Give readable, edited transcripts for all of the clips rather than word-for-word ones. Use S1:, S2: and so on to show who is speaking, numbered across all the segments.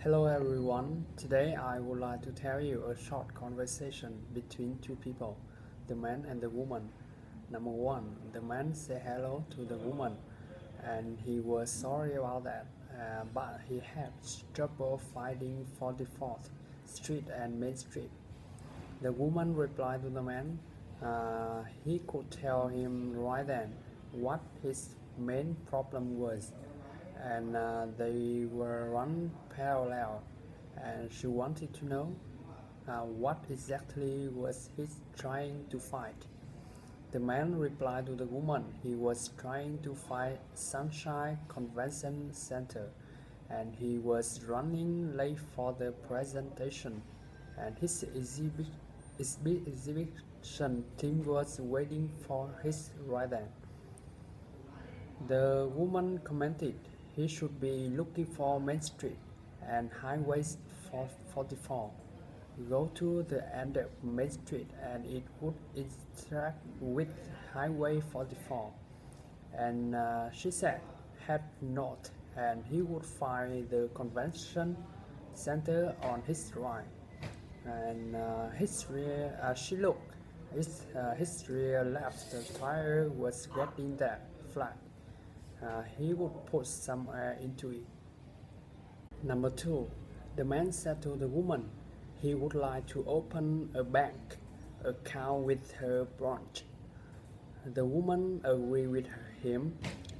S1: Hello everyone. Today I would like to tell you a short conversation between two people, the man and the woman. Number one, the man said hello to the woman and he was sorry about that, but he had trouble finding 44th Street and Main Street. The woman replied to the man he could tell him right then what his main problem was, and they were run parallel, and she wanted to know what exactly was he trying to fight. The man replied to the woman he was trying to find Sunshine Convention Center, and he was running late for the presentation, and his exhibition team was waiting for his rider. The woman commented he should be looking for Main Street and Highway 44. Go to the end of Main Street and it would interact with Highway 44. And she said, head north and he would find the convention center on his right. And she looked. His rear left tire was getting that flat. He would put some air into it. Number two, the man said to the woman he would like to open a bank account with her branch. The woman agreed with him,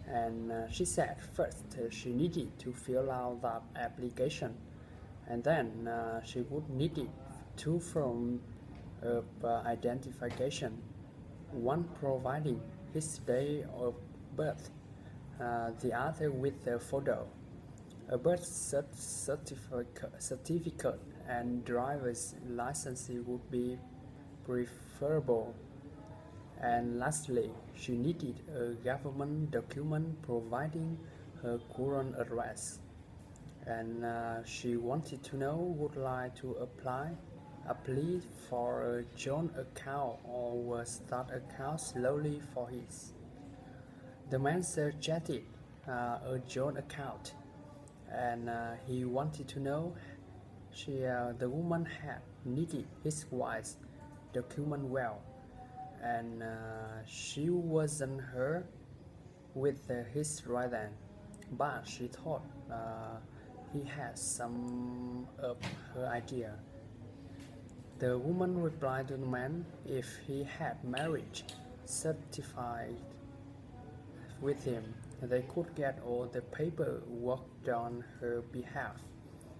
S1: and she said first she needed to fill out that application, and then she would need it two forms of identification, one providing his day of birth, the other with a photo. A birth certificate and driver's license would be preferable. And lastly, she needed a government document providing her current address. And she wanted to know would like to apply for a joint account or will start account slowly for his. The man suggested a joint account, and he wanted to know the woman had needed his wife's document well, and she wasn't her with his right hand, but she thought he had some of her idea. The woman replied to the man if he had marriage certified with him, they could get all the paperwork on her behalf.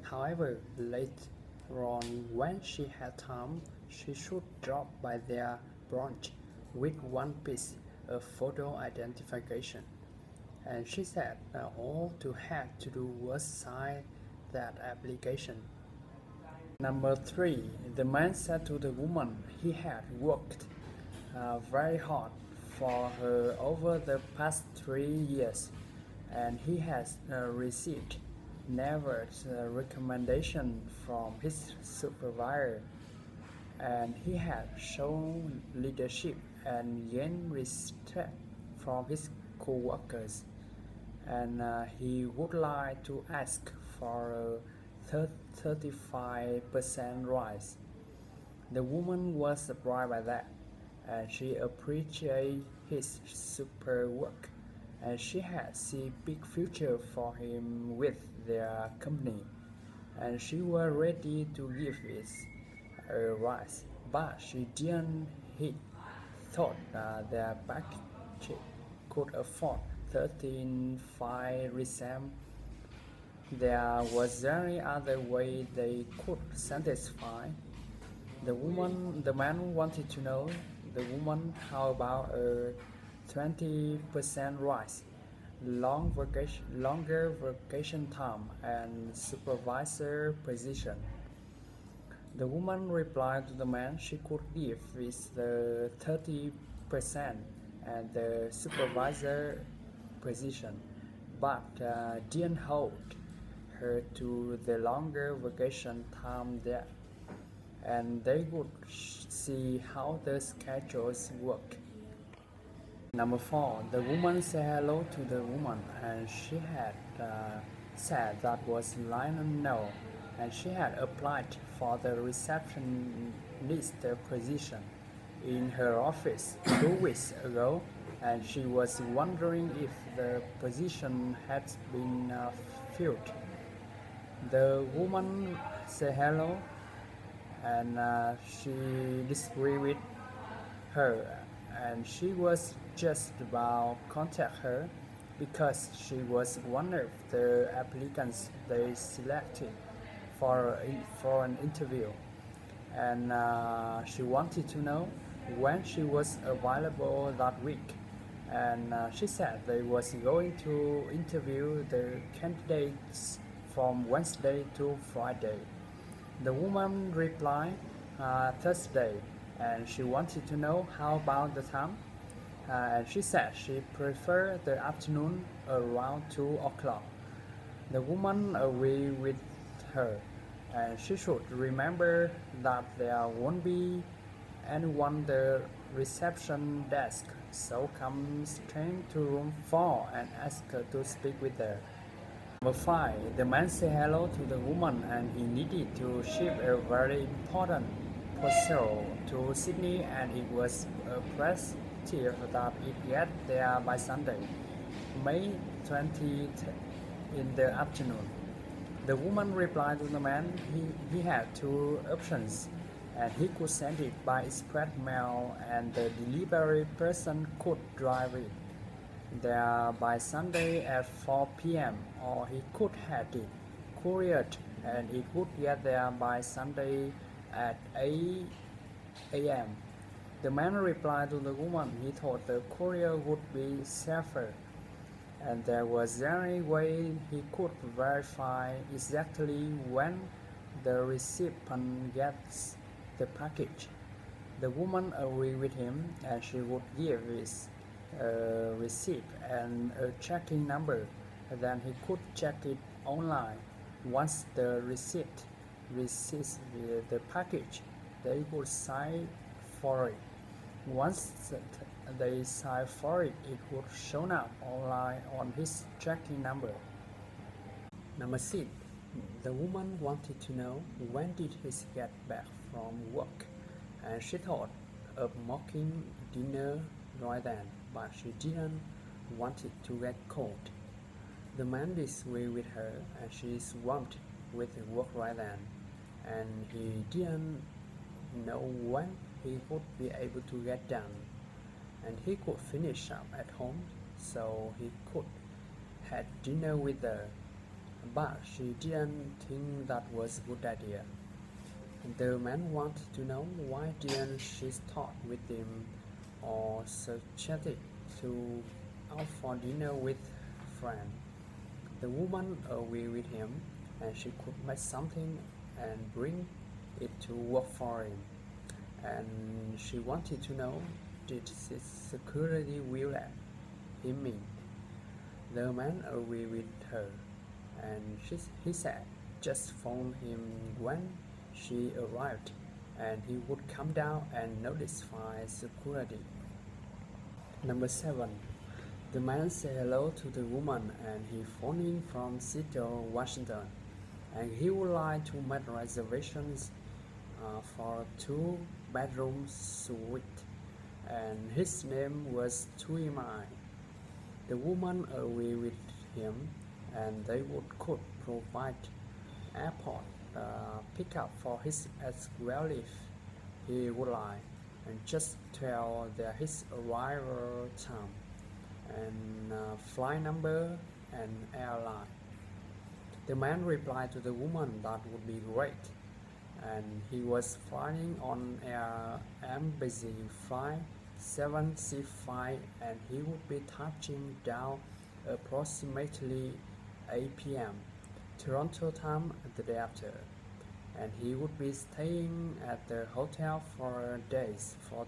S1: However, later on, when she had time, she should drop by their branch with one piece of photo identification. And she said all to had to do was sign that application. Number three, the man said to the woman he had worked very hard for her over the past 3 years, and he has received never recommendation from his supervisor, and he had shown leadership and gained respect from his co-workers, and he would like to ask for a 35% rise. The woman was surprised by that, and she appreciated his super work, and she had seen big future for him with their company, and she was ready to give it a rise, but she didn't. He thought their package could afford 13.5%. There was any other way they could satisfy. The man wanted to know the woman how about a 20% rise, longer vacation time, and supervisor position. The woman replied to the man she could give with the 30% and the supervisor position, but didn't hold her to the longer vacation time there, and they would see how the schedules work. Number four, the woman said hello to the woman, and she had said that was Lionel. and she had applied for the receptionist position in her office 2 weeks ago, and she was wondering if the position had been filled. The woman said hello, and she disagreed with her, and she was just about contact her because she was one of the applicants they selected for an interview, and she wanted to know when she was available that week. And she said they was going to interview the candidates from Wednesday to Friday. The woman replied, Thursday, and she wanted to know how about the time. And she said she preferred the afternoon around 2 o'clock. The woman agreed with her, and she should remember that there won't be anyone at the reception desk, so come straight to room 4 and ask her to speak with her. Number 5. The man said hello to the woman, and he needed to ship a very important parcel to Sydney, and it was imperative that it get there by Sunday, May 20th in the afternoon. The woman replied to the man he had two options, and he could send it by express mail, and the delivery person could drive it there by Sunday at 4 p.m., or he could have it couriered and it would get there by Sunday at 8 a.m. The man replied to the woman he thought the courier would be safer, and there was any way he could verify exactly when the recipient gets the package. The woman agreed with him, and she would give his receipt and a tracking number. Then he could check it online. Once the receipt receives the package, they would sign for it. Once they sign for it, it would show up online on his tracking number. Number 6. The woman wanted to know when did he get back from work, and she thought of making dinner right then, but she didn't want it to get cold. The man disagreed with her, and she swamped with work right then, and he didn't know when he would be able to get done, and he could finish up at home so he could have dinner with her, but she didn't think that was a good idea. The man wanted to know why didn't she talk with him or suggested to out for dinner with a friend. The woman agreed with him, and she could make something and bring it to work for him. And she wanted to know, did his security will let him in? The man agreed with her, and he said just phone him when she arrived, and he would come down and notify security. Number 7. The man said hello to the woman, and he phoned in from Seattle, Washington, and he would like to make reservations for a 2-bedroom suite, and his name was Tuimai. The woman agreed with him, and they could provide airport pickup for his as well if he would like, and just tell their his arrival time and flight number and airline. The man replied to the woman that would be great, and he was flying on Air Embassy Flight 765, and he would be touching down approximately 8 p.m. Toronto time the day after, and he would be staying at the hotel for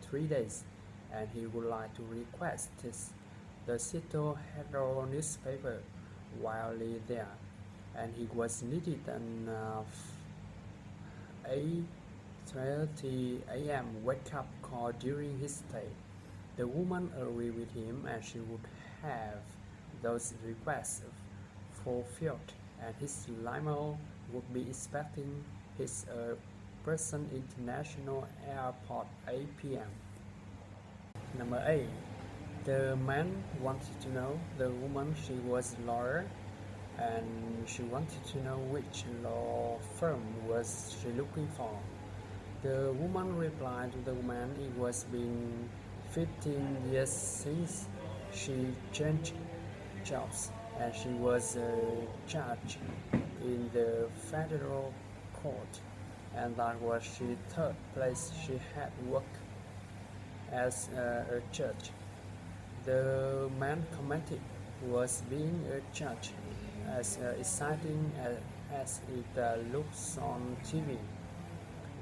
S1: 3 days, and he would like to request the Seattle Herald newspaper while there, and he was needed an 8:30 a.m. wake-up call during his stay. The woman agreed with him, and she would have those requests fulfilled, and his limo would be expecting his Person International Airport 8 p.m. Number 8. The man wanted to know the woman she was a lawyer, and she wanted to know which law firm was she looking for. The woman replied to the man it was been 15 years since she changed jobs, and she was a judge in the federal court, and that was the third place she had worked as a judge. The man commented was being a judge as exciting as it looks on TV.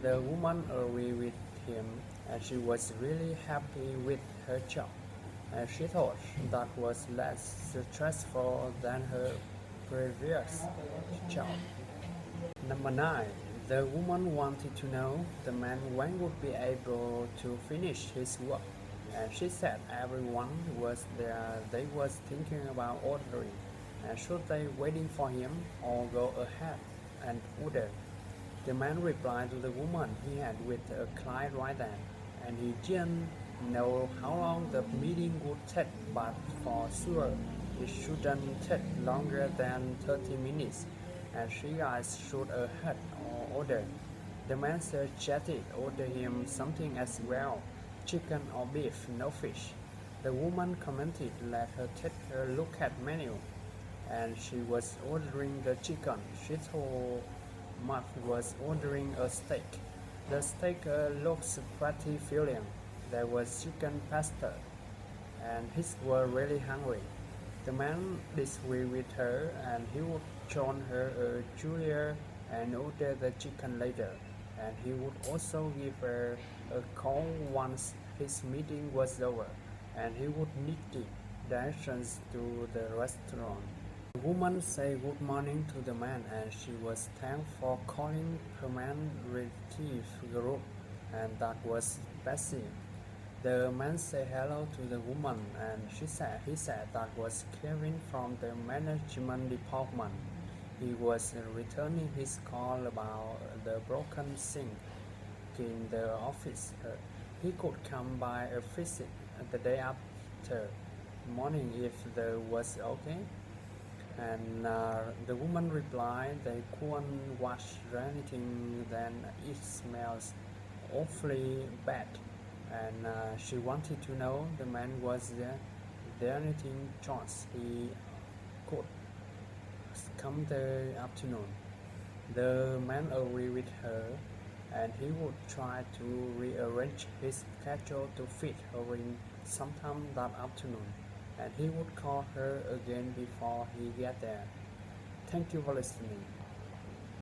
S1: The woman agreed with him, and she was really happy with her job, and she thought that was less stressful than her previous job. Number 9. The woman wanted to know the man when would be able to finish his work, and she said everyone was there they was thinking about ordering, and should they waiting for him or go ahead and order. The man replied to the woman he had with a client right then, and he didn't know how long the meeting would take, but for sure it shouldn't take longer than 30 minutes, and she guys should ahead or order. The man suggested order him something as well, chicken or beef, no fish. The woman commented let her take a look at menu, and she was ordering the chicken. She told Mark was ordering a steak. The steak looks pretty filling. There was chicken pasta, and he was really hungry. The man disagreed with her, and he would show her a Julia and order the chicken later, and he would also give her a call once his meeting was over, and he would need the directions to the restaurant. The woman said good morning to the man, and she was thanked for calling her man relative group, and that was Bessie. The man said hello to the woman, and he said that was Kevin from the management department. He was returning his call about the broken sink in the office. He could come by a visit the day after morning if there was okay. And the woman replied they couldn't wash anything, then it smells awfully bad, and she wanted to know the man was there anything chance he could come the afternoon. The man agreed with her, and he would try to rearrange his schedule to fit her in sometime that afternoon, and he would call her again before he get there. Thank you for listening.